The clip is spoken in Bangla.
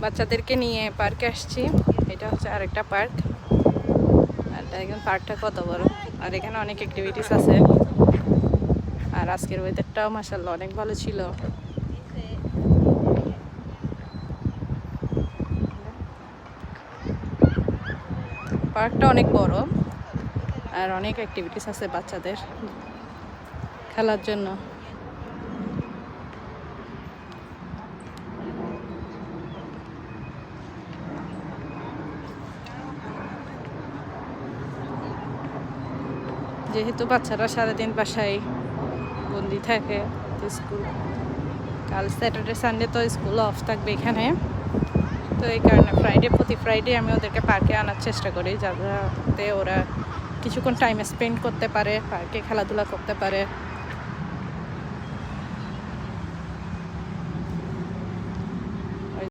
বাচ্চাদেরকে নিয়ে পার্কে আসছি। এটা হচ্ছে আরেকটা পার্ক। আর দেখেন পার্কটা কত বড়, আর এখানে অনেক অ্যাক্টিভিটিস আছে। আর আজকের ওয়েদারটাও মাশাআল্লাহ অনেক ভালো ছিল। পার্কটা অনেক বড় আর অনেক অ্যাক্টিভিটিস আছে বাচ্চাদের খেলার জন্য। যেহেতু বাচ্চারা সারাদিন বাসায় বন্দি থাকে, তো স্কুল কাল স্যাটারডে সানডে তো স্কুল অফ থাকবে এখানে। তো এই কারণে প্রতি ফ্রাইডে আমি ওদেরকে পার্কে আনার চেষ্টা করি, যাতে ওরা কিছুক্ষণ টাইম স্পেন্ড করতে পারে, পার্কে খেলাধুলা করতে পারে।